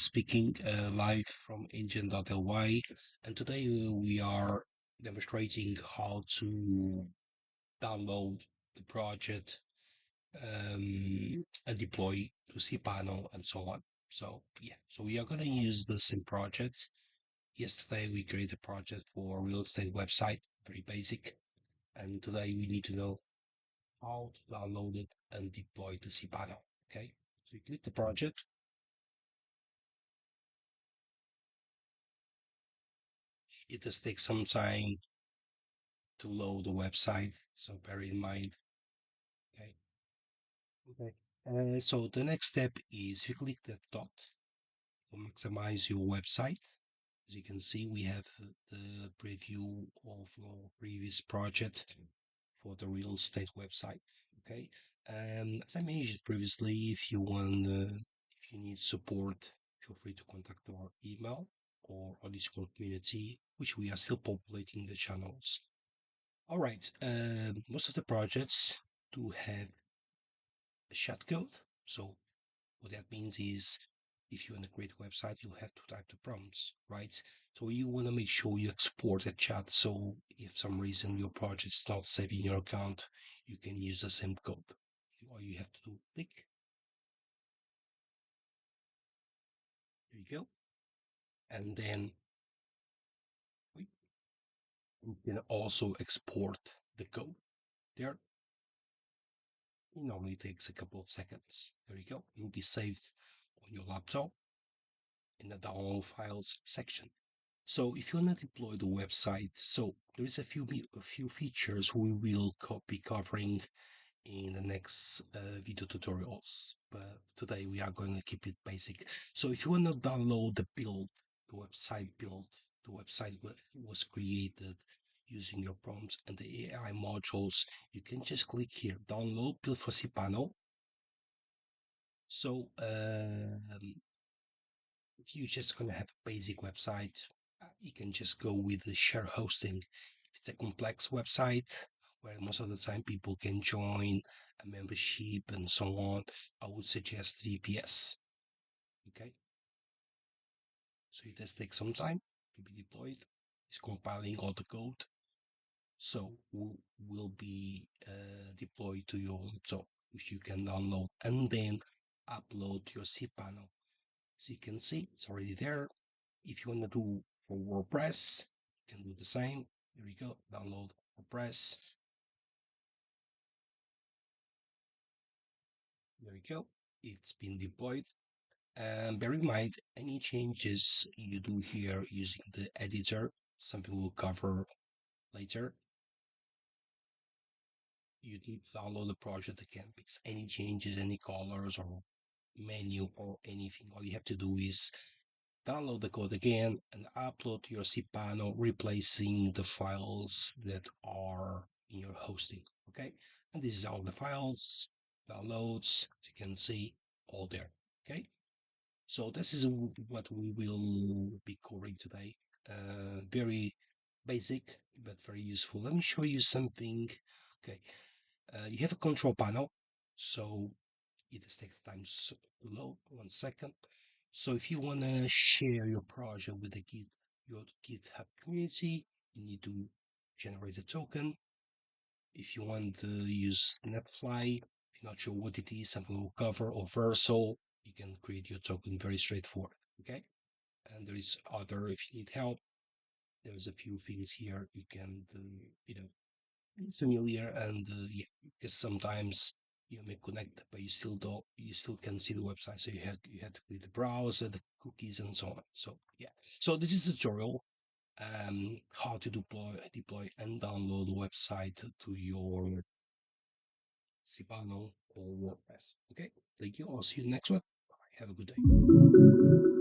speaking live from engine.ly, and today we are demonstrating how to download the project and deploy to cPanel and so on. So yeah, so we are going to use the same project. Yesterday we created a project for a real estate website, very basic, and today we need to know how to download it and deploy to cPanel. Okay, so you click the project. It does take some time to load the website, so bear in mind. Okay. Okay. So the next step is you click the dot to maximize your website. As you can see, we have the preview of your previous project for the real estate website. Okay. As I mentioned previously, if you need support, feel free to contact our email or our Discord community, which we are still populating the channels. All right. Most of the projects do have a shortcode. So what that means is if you want to create a website, you have to type the prompts, right? So you want to make sure you export a chat. So if some reason your project is not saved in your account, you can use the same code. All you have to do, click. There you go. And then you can also export the code there. It normally takes a couple of seconds. There you go. It will be saved on your laptop in the download files section. So if you want to deploy the website, so there is a few features we will be covering in the next video tutorials, but today we are going to keep it basic. So if you want to download the website build, the website was created using your prompts and the AI modules, you can just click here, download build for cPanel. So if you're just going to have a basic website, you can just go with the share hosting. If it's a complex website where most of the time people can join a membership and so on, I would suggest VPS. Okay, so it does take some time to be deployed. It's compiling all the code, so will be deployed to your laptop, which you can download and then upload to your cPanel. So you can see it's already there. If you want to do for WordPress, you can do the same. There you go, download WordPress. There you go, it's been deployed. And bear in mind, any changes you do here using the editor, something we'll cover later, you need to download the project again because any changes, any colors or menu or anything, all you have to do is download the code again and upload to your cPanel, replacing the files that are in your hosting. Okay, and this is all the files, downloads, as you can see, all there. Okay, so this is what we will be covering today. Very basic, but very useful. Let me show you something. Okay, you have a control panel, so it just takes time to load. 1 second. So if you want to share your project with your GitHub community, you need to generate a token. If you want to use Netfly, if you're not sure what it is, something we'll cover, or Versal, you can create your token very straightforward. Okay. And there is other, if you need help, there's a few things here you can do, it's familiar and yeah, because sometimes you may connect, but you still can see the website. So you had to click the browser, the cookies, and so on. So yeah, so this is the tutorial how to deploy and download the website to your cPanel or WordPress. Okay, thank you. I'll see you next one. Bye. Have a good day.